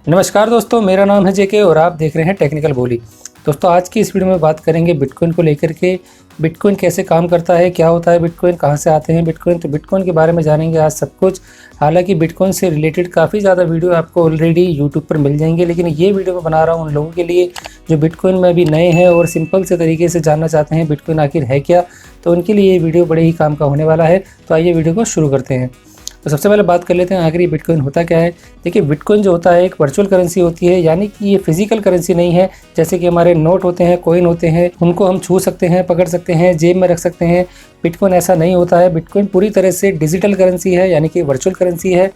नमस्कार दोस्तों, मेरा नाम है जेके और आप देख रहे हैं टेक्निकल बोली। दोस्तों, आज की इस वीडियो में बात करेंगे बिटकॉइन को लेकर के। बिटकॉइन कैसे काम करता है, क्या होता है बिटकॉइन, कहां से आते हैं बिटकॉइन, तो बिटकॉइन के बारे में जानेंगे आज सब कुछ। हालांकि बिटकॉइन से रिलेटेड काफ़ी ज़्यादा वीडियो आपको ऑलरेडी यूट्यूब पर मिल जाएंगे, लेकिन ये वीडियो मैं बना रहा हूँ उन लोगों के लिए जो बिटकॉइन में अभी नए हैं और सिंपल से तरीके से जानना चाहते हैं बिटकॉइन आखिर है क्या। तो उनके लिए ये वीडियो बड़े ही काम का होने वाला है। तो आइए वीडियो को शुरू करते हैं। तो सबसे पहले बात कर लेते हैं आखिर ये बिटकॉइन होता क्या है। देखिए, बिटकॉइन जो होता है एक वर्चुअल करेंसी होती है, यानी कि ये फिजिकल करेंसी नहीं है। जैसे कि हमारे नोट होते हैं, कॉइन होते हैं, उनको हम छू सकते हैं, पकड़ सकते हैं, जेब में रख सकते हैं। बिटकॉइन ऐसा नहीं होता है। बिटकॉइन पूरी तरह से डिजिटल करेंसी है, यानी कि वर्चुअल करेंसी है।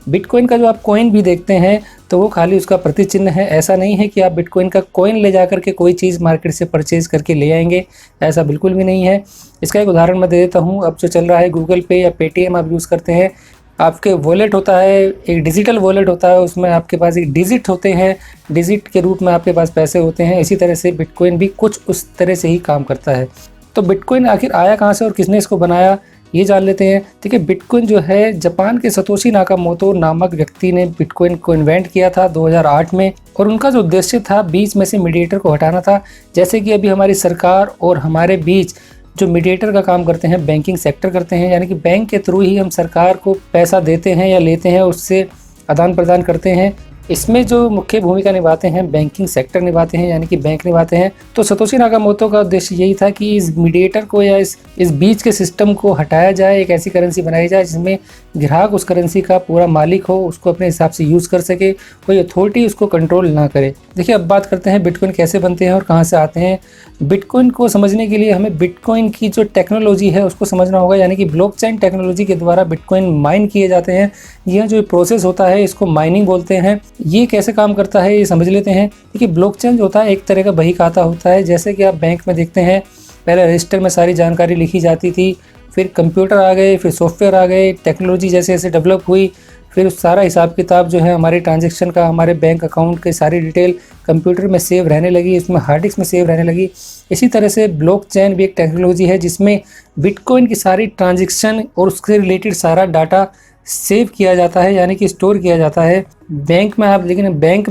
बिटकॉइन का जो आप कॉइन भी देखते हैं तो वो खाली उसका प्रतिचिन्ह है। ऐसा नहीं है कि आप बिटकॉइन का कॉइन ले जा करके कोई चीज़ मार्केट से परचेज करके ले आएंगे, ऐसा बिल्कुल भी नहीं है। इसका एक उदाहरण मैं दे देता हूँ। अब जो चल रहा है गूगल पे या पेटीएम आप यूज़ करते हैं, आपके वॉलेट होता है, एक डिजिटल वॉलेट होता है, उसमें आपके पास एक डिजिट होते हैं, डिजिट के रूप में आपके पास पैसे होते हैं। इसी तरह से बिटकॉइन भी कुछ उस तरह से ही काम करता है। तो बिटकॉइन आखिर आया कहाँ से और किसने इसको बनाया, ये जान लेते हैं। देखिए, बिटकॉइन जो है जापान के सतोशी नाकामोटो नामक व्यक्ति ने बिटकॉइन को इन्वेंट किया था 2008 में, और उनका जो उद्देश्य था बीच में से मीडिएटर को हटाना था। जैसे कि अभी हमारी सरकार और हमारे बीच जो मीडिएटर का काम करते हैं बैंकिंग सेक्टर करते हैं, यानी कि बैंक के थ्रू ही हम सरकार को पैसा देते हैं या लेते हैं, उससे आदान प्रदान करते हैं। इसमें जो मुख्य भूमिका निभाते हैं बैंकिंग सेक्टर निभाते हैं, यानी कि बैंक निभाते हैं। तो सतोशी नाकामोटो का उद्देश्य यही था कि इस मीडिएटर को या इस बीच के सिस्टम को हटाया जाए, एक ऐसी करेंसी बनाई जाए जिसमें ग्राहक उस करेंसी का पूरा मालिक हो, उसको अपने हिसाब से यूज़ कर सके, कोई अथॉरिटी उसको कंट्रोल ना करे। देखिए, अब बात करते हैं बिटकॉइन कैसे बनते हैं और कहाँ से आते हैं। बिटकॉइन को समझने के लिए हमें बिटकॉइन की जो टेक्नोलॉजी है उसको समझना होगा, यानी कि ब्लॉकचेन टेक्नोलॉजी के द्वारा बिटकॉइन माइन किए जाते हैं। यह जो प्रोसेस होता है इसको माइनिंग बोलते हैं। ये कैसे काम करता है ये समझ लेते हैं। देखिए, ब्लॉकचेन जो होता है एक तरह का बही खाता होता है। जैसे कि आप बैंक में देखते हैं, पहले रजिस्टर में सारी जानकारी लिखी जाती थी, फिर कंप्यूटर आ गए, फिर सॉफ्टवेयर आ गए, टेक्नोलॉजी जैसे जैसे डेवलप हुई, फिर उस सारा हिसाब किताब जो है हमारे ट्रांजैक्शन का, हमारे बैंक अकाउंट के सारी डिटेल कंप्यूटर में सेव रहने लगी, उसमें हार्ड डिस्क में सेव रहने लगी। इसी तरह से ब्लॉकचेन भी एक टेक्नोलॉजी है जिसमें बिटकॉइन की सारी ट्रांजैक्शन और उससे रिलेटेड सारा डाटा सेव किया जाता है, यानी कि स्टोर किया जाता है। बैंक में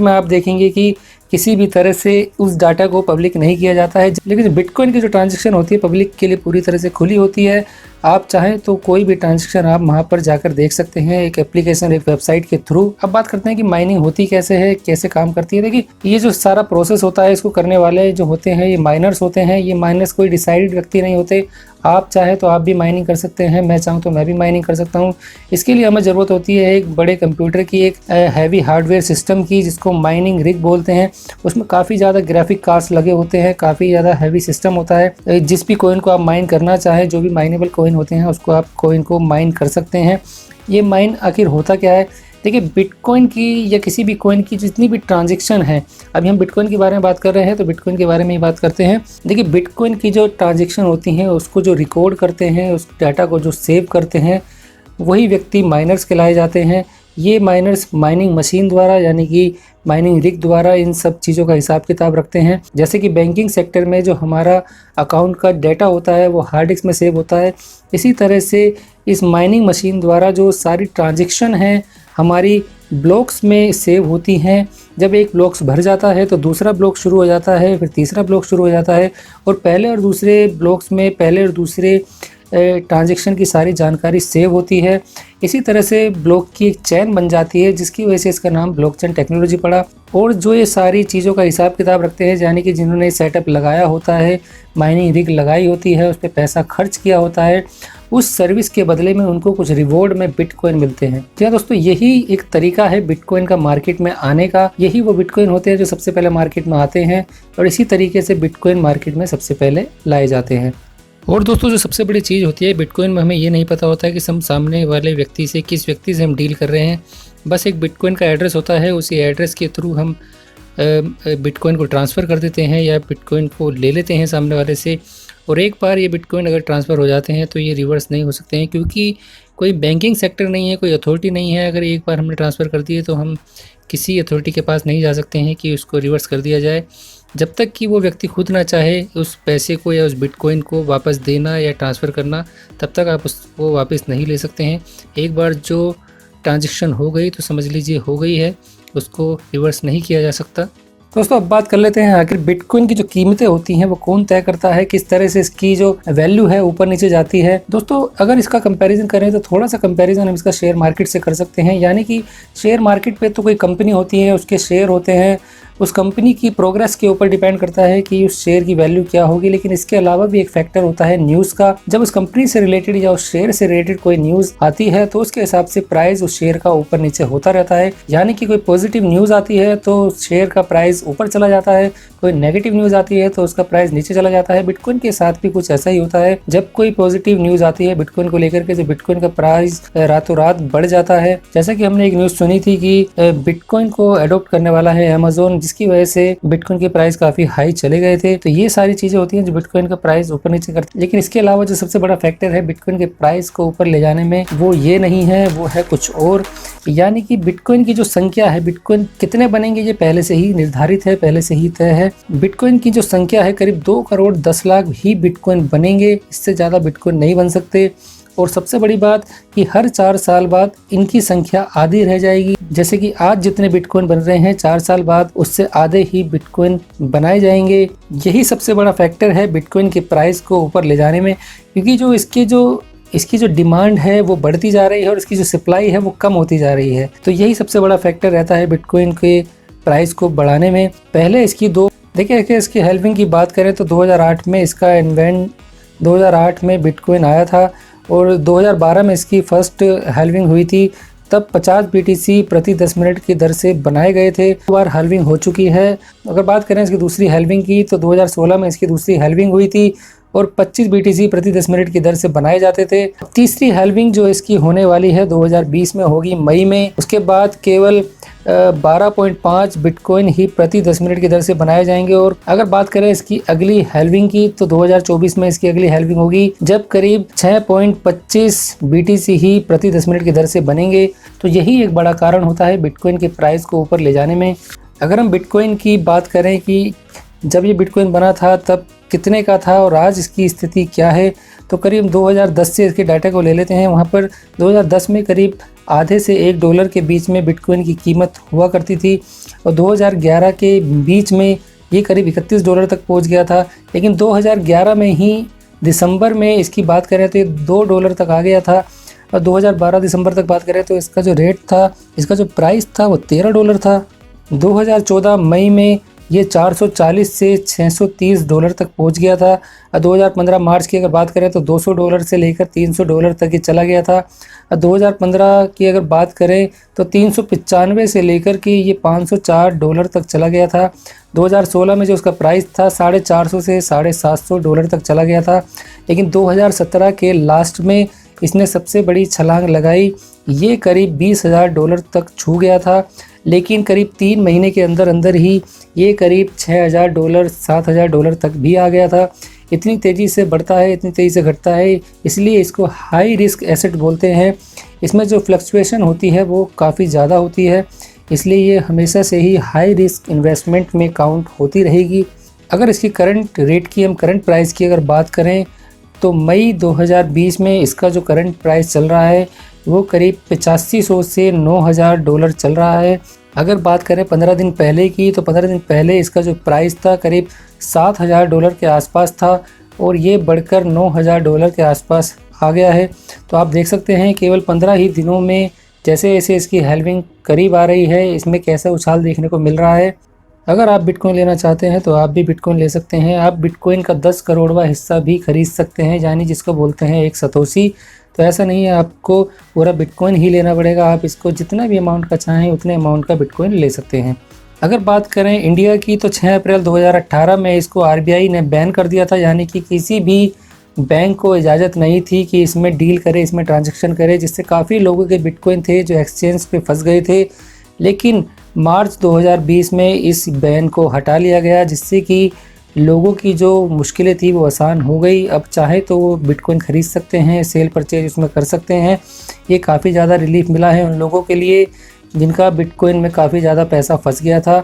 आप देखेंगे कि किसी भी तरह से उस डाटा को पब्लिक नहीं किया जाता है, लेकिन बिटकॉइन की जो ट्रांजैक्शन होती है पब्लिक के लिए पूरी तरह से खुली होती है। आप चाहें तो कोई भी ट्रांजैक्शन आप वहाँ पर जाकर देख सकते हैं, एक एप्लीकेशन, एक वेबसाइट के थ्रू। अब बात करते हैं कि माइनिंग होती कैसे है, कैसे काम करती है। देखिए, ये जो सारा प्रोसेस होता है इसको करने वाले जो होते हैं ये माइनर्स होते हैं। ये माइनर्स कोई डिसाइडेड व्यक्ति नहीं होते। आप चाहे तो आप भी माइनिंग कर सकते हैं, मैं चाहूँ तो मैं भी माइनिंग कर सकता हूँ। इसके लिए हमें ज़रूरत होती है एक बड़े कंप्यूटर की, एक हैवी हार्डवेयर सिस्टम की, जिसको माइनिंग रिग बोलते हैं। उसमें काफ़ी ज़्यादा ग्राफिक कार्ड्स लगे होते हैं, काफ़ी ज़्यादा हैवी सिस्टम होता है। जिस भी कॉइन को आप माइन करना चाहें, जो भी माइनेबल कॉइन होते हैं उसको आप कॉइन को माइन कर सकते हैं। ये माइन आखिर होता क्या है। देखिए, बिटकॉइन की या किसी भी कॉइन की जितनी भी ट्रांजैक्शन है, अभी हम बिटकॉइन के बारे में बात कर रहे हैं तो बिटकॉइन के बारे में ही बात करते हैं। देखिए, बिटकॉइन की जो ट्रांजैक्शन होती हैं उसको जो रिकॉर्ड करते हैं, उस डाटा को जो सेव करते हैं, वही व्यक्ति माइनर्स कहलाए जाते हैं। ये माइनर्स माइनिंग मशीन द्वारा, यानी कि माइनिंग रिग द्वारा इन सब चीज़ों का हिसाब किताब रखते हैं। जैसे कि बैंकिंग सेक्टर में जो हमारा अकाउंट का डाटा होता है वो हार्ड डिस्क में सेव होता है, इसी तरह से इस माइनिंग मशीन द्वारा जो सारी ट्रांजैक्शन हैं हमारी ब्लॉक्स में सेव होती हैं। जब एक ब्लॉक्स भर जाता है तो दूसरा ब्लॉक शुरू हो जाता है, फिर तीसरा ब्लॉक शुरू हो जाता है, और पहले और दूसरे ब्लॉक्स में पहले और दूसरे ट्रांजैक्शन की सारी जानकारी सेव होती है। इसी तरह से ब्लॉक की एक चेन बन जाती है, जिसकी वजह से इसका नाम ब्लॉकचेन टेक्नोलॉजी पड़ा। और जो ये सारी चीज़ों का हिसाब किताब रखते हैं, यानी कि जिन्होंने सेटअप लगाया होता है, माइनिंग रिग लगाई होती है, उस पर पैसा खर्च किया होता है, उस सर्विस के बदले में उनको कुछ रिवॉर्ड में बिटकॉइन मिलते हैं। क्या दोस्तों, यही एक तरीका है बिटकॉइन का मार्केट में आने का। यही वो बिटकॉइन होते हैं जो सबसे पहले मार्केट में आते हैं, और इसी तरीके से बिटकॉइन मार्केट में सबसे पहले लाए जाते हैं। और दोस्तों, जो सबसे बड़ी चीज़ होती है बिटकॉइन में, हमें ये नहीं पता होता है कि हम सामने वाले व्यक्ति से, किस व्यक्ति से हम डील कर रहे हैं। बस एक बिटकॉइन का एड्रेस होता है, उसी एड्रेस के थ्रू हम बिटकॉइन को ट्रांसफ़र कर देते हैं या बिटकॉइन को ले लेते हैं सामने वाले से। और एक बार ये बिटकॉइन अगर ट्रांसफ़र हो जाते हैं तो ये रिवर्स नहीं हो सकते हैं, क्योंकि कोई बैंकिंग सेक्टर नहीं है, कोई अथॉरिटी नहीं है। अगर एक बार हमने ट्रांसफ़र कर दिए तो हम किसी अथॉरिटी के पास नहीं जा सकते हैं कि उसको रिवर्स कर दिया जाए। जब तक कि वो व्यक्ति खुद ना चाहे उस पैसे को या उस बिटकॉइन को वापस देना या ट्रांसफ़र करना, तब तक आप उसको वापस नहीं ले सकते हैं। एक बार जो ट्रांजैक्शन हो गई तो समझ लीजिए हो गई है, उसको रिवर्स नहीं किया जा सकता। दोस्तों अब बात कर लेते हैं आखिर बिटकॉइन की जो कीमतें होती हैं वो कौन तय करता है, किस तरह से इसकी जो वैल्यू है ऊपर नीचे जाती है। दोस्तों अगर इसका कंपैरिजन करें तो थोड़ा सा कंपैरिजन हम इसका शेयर मार्केट से कर सकते हैं। यानी कि शेयर मार्केट पे तो कोई कंपनी होती है, उसके शेयर होते हैं, उस कंपनी की प्रोग्रेस के ऊपर डिपेंड करता है कि उस शेयर की वैल्यू क्या होगी। लेकिन इसके अलावा भी एक फैक्टर होता है न्यूज़ का। जब उस कंपनी से रिलेटेड या उस शेयर से रिलेटेड कोई न्यूज़ आती है तो उसके हिसाब से प्राइस उस शेयर का ऊपर नीचे होता रहता है। यानी कि कोई पॉजिटिव न्यूज़ आती है तो शेयर का प्राइस ऊपर चला जाता है, कोई नेगेटिव न्यूज़ आती है तो उसका प्राइस नीचे चला जाता है। बिटकॉइन के साथ भी कुछ ऐसा ही होता है। जब कोई पॉजिटिव न्यूज़ आती है बिटकॉइन को लेकर के तो बिटकॉइन का प्राइस रातों रात बढ़ जाता है। जैसा कि हमने एक न्यूज़ सुनी थी कि बिटकॉइन को अडॉप्ट करने वाला है अमेज़न, जिसकी वजह से बिटकॉइन के प्राइस काफी हाई चले गए थे। तो ये सारी चीजें होती हैं जो बिटकॉइन का प्राइस ऊपर नीचे करती है। लेकिन इसके अलावा जो सबसे बड़ा फैक्टर है बिटकॉइन के प्राइस को ऊपर ले जाने में, वो ये नहीं है, वो है कुछ और। यानी कि बिटकॉइन की जो संख्या है, बिटकॉइन कितने बनेंगे ये पहले से ही निर्धारित है, पहले से ही तय है। बिटकॉइन की जो संख्या है करीब 2 करोड़ 10 लाख ही बिटकॉइन बनेंगे, इससे ज्यादा बिटकॉइन नहीं बन सकते। और सबसे बड़ी बात कि हर 4 साल बाद इनकी संख्या आधी रह जाएगी। जैसे कि आज जितने बिटकॉइन बन रहे हैं 4 साल बाद उससे आधे ही बिटकॉइन बनाए जाएंगे। यही सबसे बड़ा फैक्टर है बिटकॉइन के प्राइस को ऊपर ले जाने में, क्योंकि जो इसकी जो डिमांड है वो बढ़ती जा रही है और इसकी जो सप्लाई है वो कम होती जा रही है। तो यही सबसे बड़ा फैक्टर रहता है बिटकॉइन के प्राइस को बढ़ाने में। पहले इसकी देखिए इसकी हेल्विंग की बात करें तो 2008 में इसका इन्वेंट 2008 में बिटकॉइन आया था और 2012 में इसकी फर्स्ट हेल्विंग हुई थी। तब 50 BTC प्रति 10 मिनट की दर से बनाए गए थे। 2 बार हेल्विंग हो चुकी है। अगर बात करें इसकी दूसरी हेल्विंग की तो 2016 में इसकी दूसरी हेल्विंग हुई थी और 25 BTC प्रति 10 मिनट की दर से बनाए जाते थे। तीसरी हेल्विंग जो इसकी होने वाली है 2020 में होगी मई में। उसके बाद केवल 12.5 बिटकॉइन ही प्रति 10 मिनट की दर से बनाए जाएंगे। और अगर बात करें इसकी अगली हेल्विंग की तो 2024 में इसकी अगली हेल्विंग होगी, जब करीब 6.25 BTC ही प्रति 10 मिनट की दर से बनेंगे। तो यही एक बड़ा कारण होता है बिटकॉइन के प्राइस को ऊपर ले जाने में। अगर हम बिटकॉइन की बात करें कि जब ये बिटकॉइन बना था तब कितने का था और आज इसकी स्थिति क्या है, तो करीब 2010 से इसके डाटा को ले लेते हैं। वहाँ पर 2010 में करीब आधे से $1 के बीच में बिटकॉइन की कीमत हुआ करती थी और 2011 के बीच में ये करीब $31 तक पहुँच गया था। लेकिन 2011 में ही दिसंबर में इसकी बात करें तो ये $2 तक आ गया था और 2012 दिसंबर तक बात करें तो इसका जो रेट था, इसका जो प्राइस था वो $13 था। 2014 मई में ये 440 से $630 तक पहुंच गया था। 2015 मार्च की अगर बात करें तो $200 से लेकर $300 तक ये चला गया था। 2015 की अगर बात करें तो 395 से लेकर के ये $504 तक चला गया था। 2016 में जो उसका प्राइस था 450 से $750 तक चला गया था। लेकिन 2017 के लास्ट में इसने सबसे बड़ी छलांग लगाई, ये करीब $20,000 तक छू गया था। लेकिन करीब 3 महीने के अंदर अंदर ही ये करीब $6,000 $7,000 तक भी आ गया था। इतनी तेज़ी से बढ़ता है, इतनी तेज़ी से घटता है, इसलिए इसको हाई रिस्क एसेट बोलते हैं। इसमें जो फ्लक्चुएशन होती है वो काफ़ी ज़्यादा होती है, इसलिए ये हमेशा से ही हाई रिस्क इन्वेस्टमेंट में काउंट होती रहेगी। अगर इसकी करंट रेट की, हम करंट प्राइस की अगर बात करें तो मई 2020 में इसका जो करंट प्राइस चल रहा है वो करीब 8500 से $9,000 चल रहा है। अगर बात करें 15 दिन पहले की तो 15 दिन पहले इसका जो प्राइस था करीब $7,000 के आसपास था और ये बढ़कर $9,000 के आसपास आ गया है। तो आप देख सकते हैं केवल 15 ही दिनों में जैसे जैसे इसकी हेल्विंग करीब आ रही है, इसमें कैसा उछाल देखने को मिल रहा है। अगर आप बिटकॉइन लेना चाहते हैं तो आप भी बिटकॉइन ले सकते हैं। आप बिटकॉइन का 10 करोड़वा हिस्सा भी खरीद सकते हैं, यानी जिसको बोलते हैं एक सतोशी। तो ऐसा नहीं है आपको पूरा बिटकॉइन ही लेना पड़ेगा, आप इसको जितना भी अमाउंट का चाहें उतने अमाउंट का बिटकॉइन ले सकते हैं। अगर बात करें इंडिया की तो 6 अप्रैल 2018 में इसको RBI ने बैन कर दिया था, यानी कि किसी भी बैंक को इजाज़त नहीं थी कि इसमें डील करे, इसमें ट्रांजैक्शन करे, जिससे काफ़ी लोगों के बिटकॉइन थे जो एक्सचेंज पे फंस गए थे। लेकिन मार्च 2020 में इस बैन को हटा लिया गया, जिससे कि लोगों की जो मुश्किलें थी वो आसान हो गई। अब चाहे तो वो बिटकॉइन ख़रीद सकते हैं, सेल परचेज उसमें कर सकते हैं। ये काफ़ी ज़्यादा रिलीफ मिला है उन लोगों के लिए जिनका बिटकॉइन में काफ़ी ज़्यादा पैसा फंस गया था।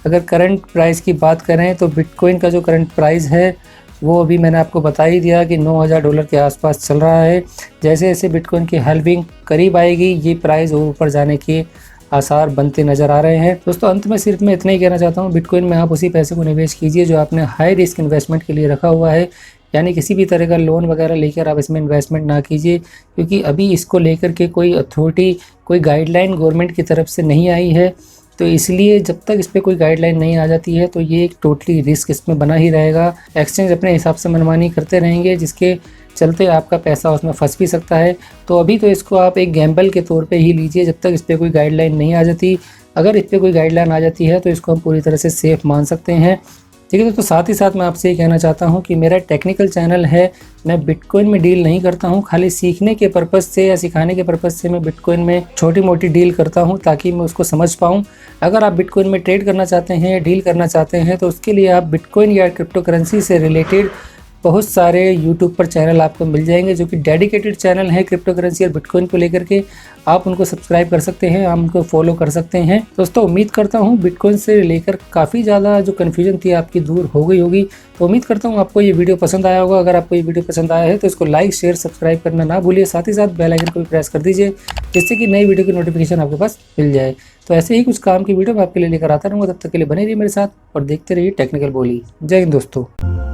अगर करंट प्राइस की बात करें तो बिटकॉइन का जो करंट प्राइस है वो अभी मैंने आपको बता ही दिया कि $9,000 के आसपास चल रहा है। जैसे जैसे बिटकॉइन की हाल्विंग करीब आएगी ये प्राइस और ऊपर जाने के आसार बनते नज़र आ रहे हैं। दोस्तों अंत में सिर्फ मैं इतना ही कहना चाहता हूँ, बिटकॉइन में आप उसी पैसे को निवेश कीजिए जो आपने हाई रिस्क इन्वेस्टमेंट के लिए रखा हुआ है, यानी किसी भी तरह का लोन वगैरह लेकर आप इसमें इन्वेस्टमेंट ना कीजिए, क्योंकि अभी इसको लेकर के कोई अथॉरिटी, कोई गाइडलाइन गवर्नमेंट की तरफ से नहीं आई है। तो इसलिए जब तक इस पर कोई गाइडलाइन नहीं आ जाती है तो ये एक टोटली रिस्क इसमें बना ही रहेगा। एक्सचेंज अपने हिसाब से मनमानी करते रहेंगे, जिसके चलते आपका पैसा उसमें फंस भी सकता है। तो अभी तो इसको आप एक गैम्बल के तौर पे ही लीजिए जब तक इस पर कोई गाइडलाइन नहीं आ जाती। अगर इस पर कोई गाइडलाइन आ जाती है तो इसको हम पूरी तरह से सेफ़ मान सकते हैं। ठीक है दोस्तों, साथ ही साथ मैं आपसे ये कहना चाहता हूँ कि मेरा टेक्निकल चैनल है, मैं बिटकॉइन में डील नहीं करता हूँ। खाली सीखने के पर्पज़ से या सिखाने के पर्पज़ से मैं बिटकॉइन में छोटी मोटी डील करता हूँ ताकि मैं उसको समझ पाऊँ। अगर आप बिटकॉइन में ट्रेड करना चाहते हैं, डील करना चाहते हैं, तो उसके लिए आप बिटकॉइन या क्रिप्टो करेंसी से रिलेटेड बहुत सारे यूट्यूब पर चैनल आपको मिल जाएंगे जो कि डेडिकेटेड चैनल है क्रिप्टो करेंसी और बिटकॉइन को लेकर के। आप उनको सब्सक्राइब कर सकते हैं, आप उनको फॉलो कर सकते हैं। दोस्तों उम्मीद करता हूँ बिटकॉइन से लेकर काफ़ी ज़्यादा जो कन्फ्यूजन थी आपकी दूर हो गई होगी। तो उम्मीद करता हूँ आपको ये वीडियो पसंद आया होगा। अगर आपको ये वीडियो पसंद आया है तो इसको लाइक, शेयर, सब्सक्राइब करना ना भूलिए। साथ ही साथ बेल आइकन को भी प्रेस कर दीजिए जिससे कि नई वीडियो की नोटिफिकेशन आपके पास मिल जाए। तो ऐसे ही कुछ काम की वीडियो मैं आपके लिए लेकर आता रहूँगा। तब तक के लिए बने रहिए मेरे साथ और देखते रहिए टेक्निकल बोली। जय हिंद दोस्तों।